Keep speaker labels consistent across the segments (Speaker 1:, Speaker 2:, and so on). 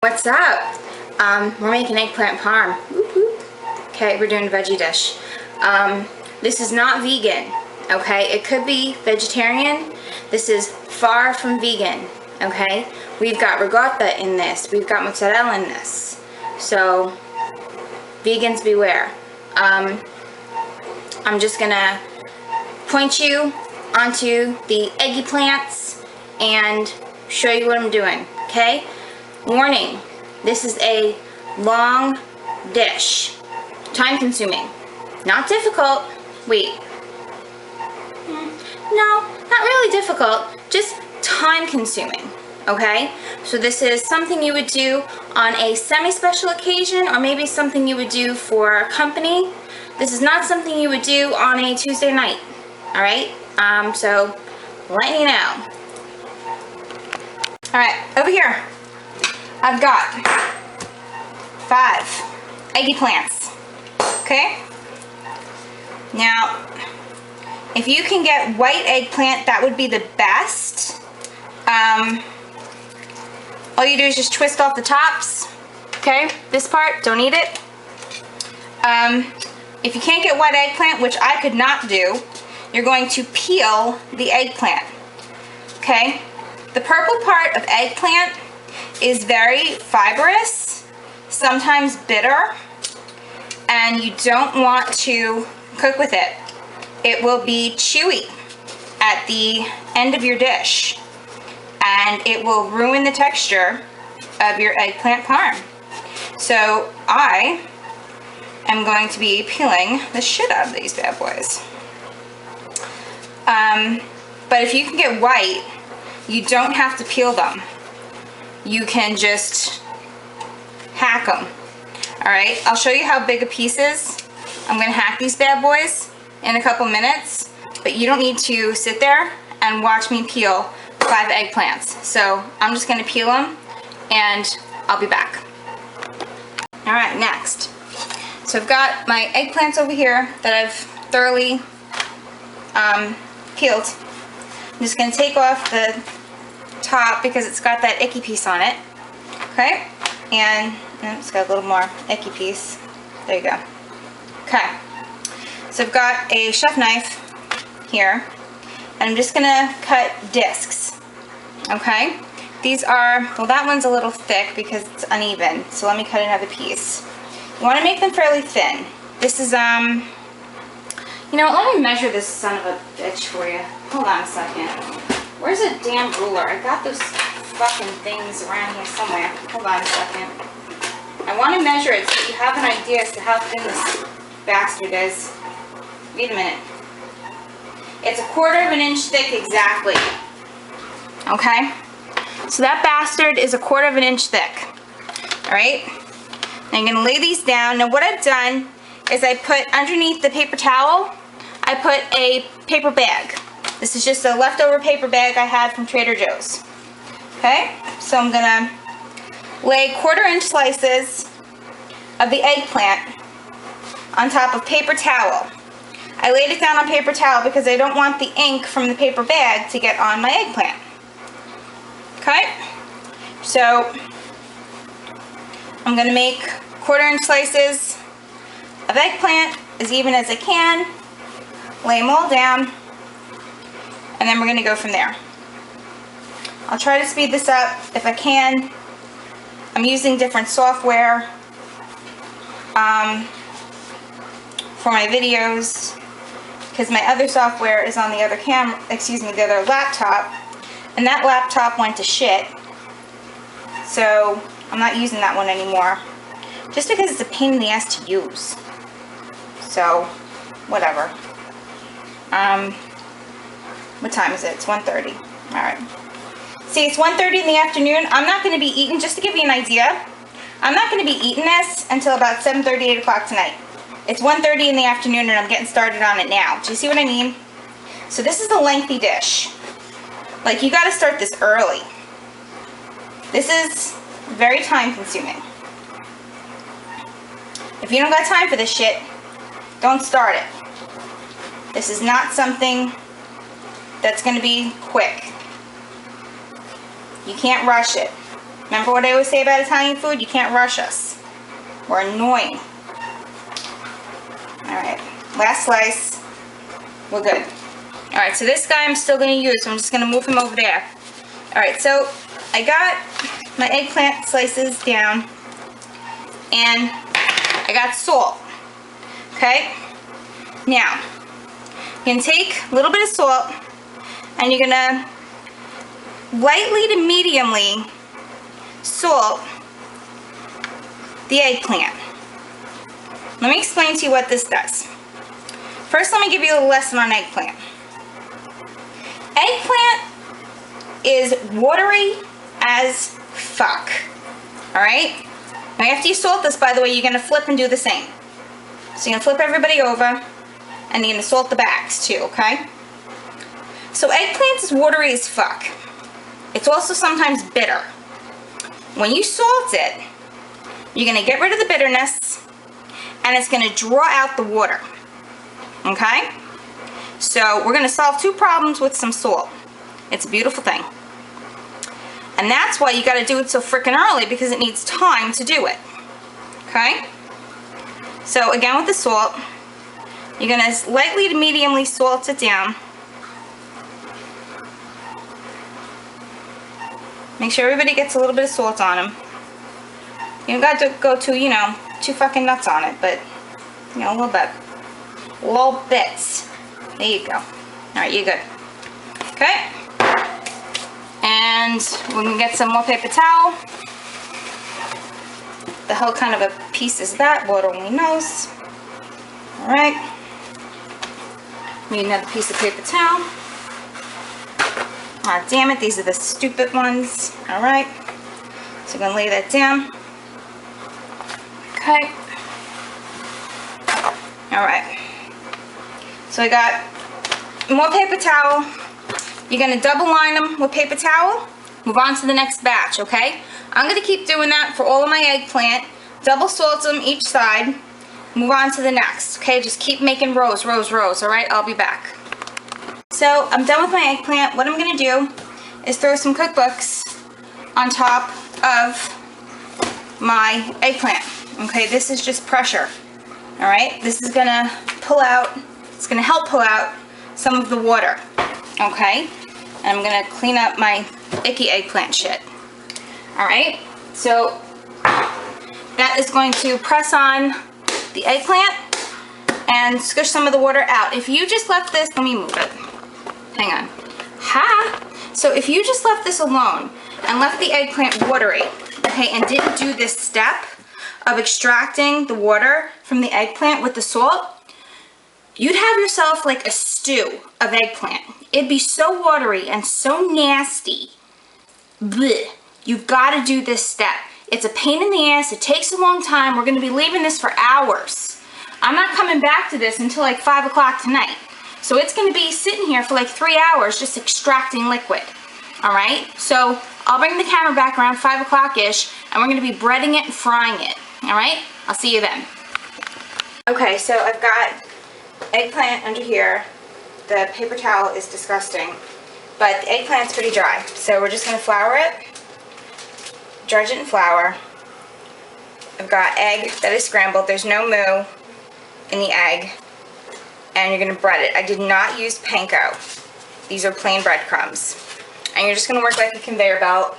Speaker 1: What's up? We're making eggplant parm. Okay, we're doing a veggie dish. This is not vegan, okay? It could be vegetarian. This is far from vegan, okay? We've got ricotta in this. We've got mozzarella in this. So, vegans beware. I'm just gonna point you onto the eggplants and show you what I'm doing, okay? Warning, this is a long dish. Time consuming. Not difficult. Wait. No, not really difficult. Just time consuming. Okay? So this is something you would do on a semi-special occasion, or maybe something you would do for a company. This is not something you would do on a Tuesday night. Alright? So letting you know. Alright, over here. I've got 5 eggplants. Okay? Now, if you can get white eggplant, that would be the best. All you do is just twist off the tops. Okay? This part, don't eat it. If you can't get white eggplant, which I could not do, you're going to peel the eggplant. Okay? The purple part of eggplant is very fibrous, sometimes bitter, and you don't want to cook with it. It will be chewy at the end of your dish, and it will ruin the texture of your eggplant parm. So I am going to be peeling the shit out of these bad boys. But if you can get white, you don't have to peel them. You can just hack them. Alright, I'll show you how big a piece is. I'm going to hack these bad boys in a couple minutes, but you don't need to sit there and watch me peel 5 eggplants. So I'm just going to peel them and I'll be back. Alright, next. So I've got my eggplants over here that I've thoroughly peeled. I'm just going to take off the top because it's got that icky piece on it. Okay, and it's got a little more icky piece. There you go. Okay, so I've got a chef knife here, and I'm just gonna cut discs. Okay, these are, well, that one's a little thick because it's uneven, so let me cut another piece. You want to make them fairly thin. This is you know, let me measure this son of a bitch for you. Hold on a second. Where's a damn ruler? I got those fucking things around here somewhere. Hold on a second. I want to measure it so you have an idea as to how thin this bastard is. Wait a minute. It's 1/4 inch thick exactly. Okay? So that bastard is 1/4 inch thick. Alright? Now I'm going to lay these down. Now what I've done is I put underneath the paper towel, I put a paper bag. This is just a leftover paper bag I had from Trader Joe's. Okay, so I'm gonna lay 1/4 inch slices of the eggplant on top of paper towel. I laid it down on paper towel because I don't want the ink from the paper bag to get on my eggplant. Okay, so I'm gonna make 1/4 inch slices of eggplant as even as I can, lay them all down, and then we're going to go from there. I'll try to speed this up if I can. I'm using different software for my videos because my other software is on the other the other laptop, and that laptop went to shit. So I'm not using that one anymore just because it's a pain in the ass to use. So whatever. What time is it? It's 1:30. Alright. See, it's 1:30 in the afternoon. I'm not going to be eating, just to give you an idea, I'm not going to be eating this until about 7:30, 8 o'clock tonight. It's 1:30 in the afternoon and I'm getting started on it now. Do you see what I mean? So this is a lengthy dish. Like, you got to start this early. This is very time consuming. If you don't got time for this shit, don't start it. This is not something that's going to be quick. You can't rush it. Remember what I always say about Italian food? You can't rush us. We're annoying. Alright, last slice. We're good. Alright, so this guy I'm still going to use, so I'm just going to move him over there. Alright, so I got my eggplant slices down, and I got salt. Okay? Now, you're going to take a little bit of salt, and you're going to lightly to mediumly salt the eggplant. Let me explain to you what this does. First, let me give you a little lesson on eggplant. Eggplant is watery as fuck. Alright? Now after you salt this, by the way, you're going to flip and do the same. So you're going to flip everybody over, and you're going to salt the backs too, okay? So eggplant is watery as fuck. It's also sometimes bitter. When you salt it, you're going to get rid of the bitterness, and it's going to draw out the water. Okay? So we're going to solve two problems with some salt. It's a beautiful thing. And that's why you got to do it so freaking early, because it needs time to do it. Okay? So again with the salt, you're going to lightly to mediumly salt it down. Make sure everybody gets a little bit of salt on them. You don't got to go too, you know, too fucking nuts on it, but, you know, a little bit. Little bits. There you go. Alright, you're good. Okay? And we're going to get some more paper towel. The hell kind of a piece is that? Lord only knows. Alright. Need another piece of paper towel. Ah, damn it, these are the stupid ones. Alright. So we're going to lay that down. Okay. Alright. So I got more paper towel. You're going to double line them with paper towel. Move on to the next batch, okay? I'm going to keep doing that for all of my eggplant. Double salt them each side. Move on to the next, okay? Just keep making rows, rows, rows, alright? I'll be back. So I'm done with my eggplant. What I'm going to do is throw some cookbooks on top of my eggplant. Okay, this is just pressure. Alright, this is going to pull out, it's going to help pull out some of the water. Okay, and I'm going to clean up my icky eggplant shit. Alright, so that is going to press on the eggplant and squish some of the water out. If you just left this, let me move it. Hang on. Ha! So if you just left this alone and left the eggplant watery, okay, and didn't do this step of extracting the water from the eggplant with the salt, you'd have yourself like a stew of eggplant. It'd be so watery and so nasty. Blech. You've got to do this step. It's a pain in the ass. It takes a long time. We're going to be leaving this for hours. I'm not coming back to this until like 5 o'clock tonight. So it's going to be sitting here for like 3 hours just extracting liquid. Alright? So I'll bring the camera back around 5 o'clock-ish, and we're going to be breading it and frying it. Alright? I'll see you then. Okay, so I've got eggplant under here. The paper towel is disgusting, but the eggplant's pretty dry. So we're just going to flour it, dredge it in flour. I've got egg that is scrambled. There's no moo in the egg. And you're going to bread it. I did not use panko. These are plain breadcrumbs. And you're just going to work like a conveyor belt.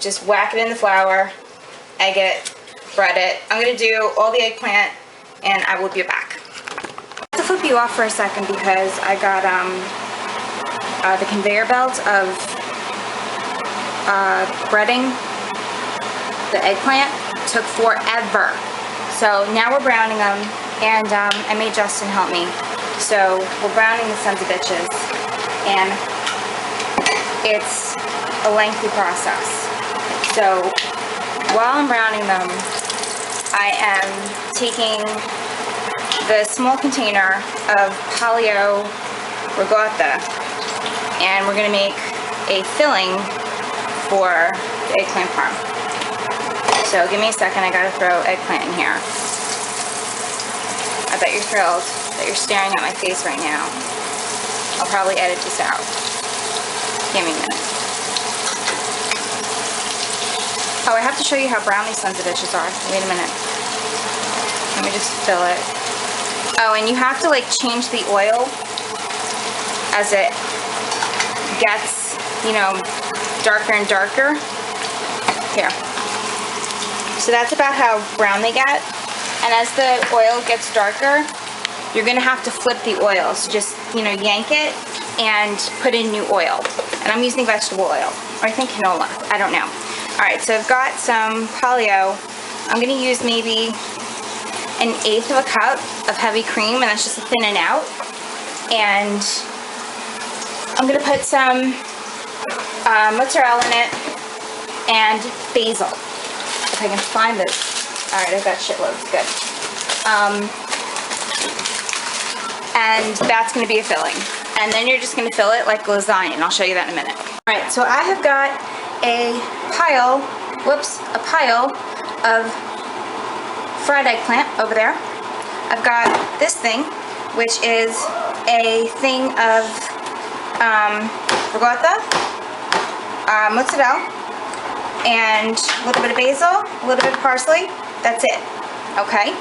Speaker 1: Just whack it in the flour, egg it, bread it. I'm going to do all the eggplant, and I will be back. To flip you off for a second, because I got the conveyor belt of breading the eggplant. Took forever. So now we're browning them, and I made Justin help me. So we're browning the sons of bitches, and it's a lengthy process. So while I'm browning them, I am taking the small container of Paleo Ricotta, and we're going to make a filling for the eggplant parm. So give me a second, I gotta throw eggplant in here. I bet you're thrilled that you're staring at my face right now. I'll probably edit this out. Give me a minute. Oh, I have to show you how brown these sons of bitches are. Wait a minute. Let me just fill it. Oh, and you have to like change the oil as it gets, you know, darker and darker. Here. So that's about how brown they get. And as the oil gets darker, you're gonna have to flip the oil. So just, you know, yank it and put in new oil. And I'm using vegetable oil, or I think canola, I don't know. All right, so I've got some polio. I'm gonna use maybe 1/8 of a cup of heavy cream, and that's just to thin it out. And I'm gonna put some mozzarella in it and basil, if I can find this. All right, I've got shitloads, good. And that's gonna be a filling. And then you're just gonna fill it like lasagna, and I'll show you that in a minute. All right, so I have got a pile of fried eggplant over there. I've got this thing, which is a thing of ricotta, mozzarella, and a little bit of basil, a little bit of parsley. That's it, okay?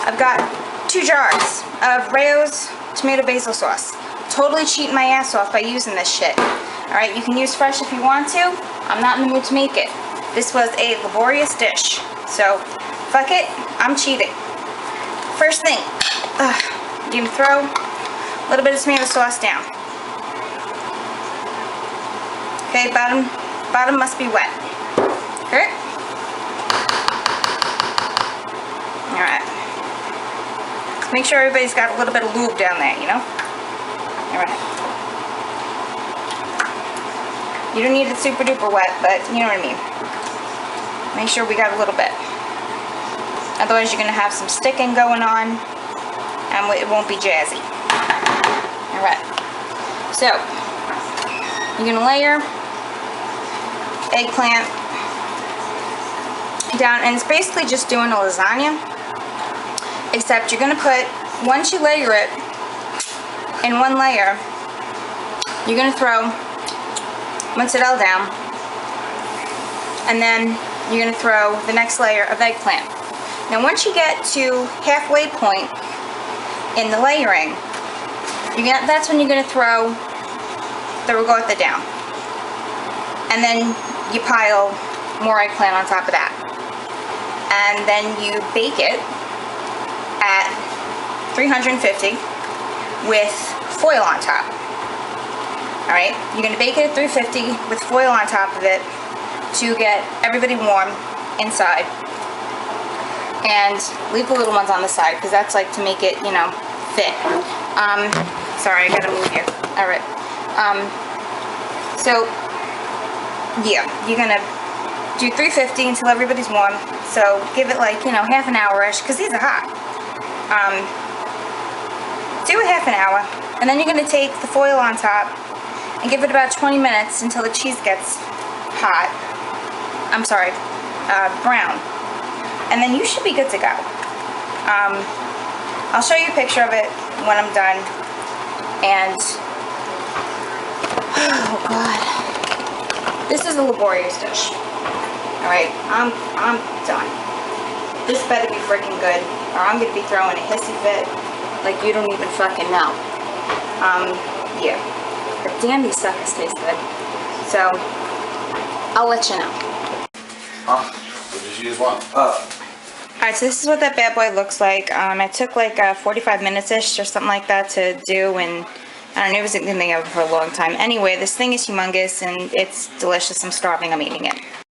Speaker 1: I've got 2 jars of Rayo's tomato basil sauce. Totally cheating my ass off by using this shit. All right, you can use fresh if you want to. I'm not in the mood to make it. This was a laborious dish, so fuck it, I'm cheating. First thing, you're gonna throw a little bit of tomato sauce down. Okay, bottom must be wet. Okay. All right. Make sure everybody's got a little bit of lube down there, you know? All right. You don't need it super duper wet, but you know what I mean. Make sure we got a little bit. Otherwise, you're gonna have some sticking going on, and it won't be jazzy. All right. So you're gonna layer eggplant down, and it's basically just doing a lasagna, except you're gonna put, once you layer it in one layer, you're gonna throw mozzarella down, and then you're gonna throw the next layer of eggplant. Now once you get to halfway point in the layering, that's when you're gonna throw the ricotta down, and then you pile more eggplant on top of that, and then you bake it at 350 with foil on top. All right, you're gonna bake it at 350 with foil on top of it to get everybody warm inside, and leave the little ones on the side because that's like to make it, you know, fit. Sorry, I gotta move here. All right. So yeah, you're gonna do 350 until everybody's warm. So give it like, you know, half an hour-ish, because these are hot. Do a half an hour, and then you're gonna take the foil on top and give it about 20 minutes until the cheese gets hot. I'm sorry, brown. And then you should be good to go. I'll show you a picture of it when I'm done. And oh god, this is a laborious dish. All right, I'm done. This better be freaking good, or I'm gonna be throwing a hissy fit like you don't even fucking know. Yeah, but damn, these suckers taste good. So I'll let you know.
Speaker 2: What did you use one?
Speaker 1: Alright, so this is what that bad boy looks like. It took like 45 minutes-ish or something like that to do, and I don't know, it was a good thing of it for a long time. Anyway, this thing is humongous and it's delicious. I'm starving. I'm eating it.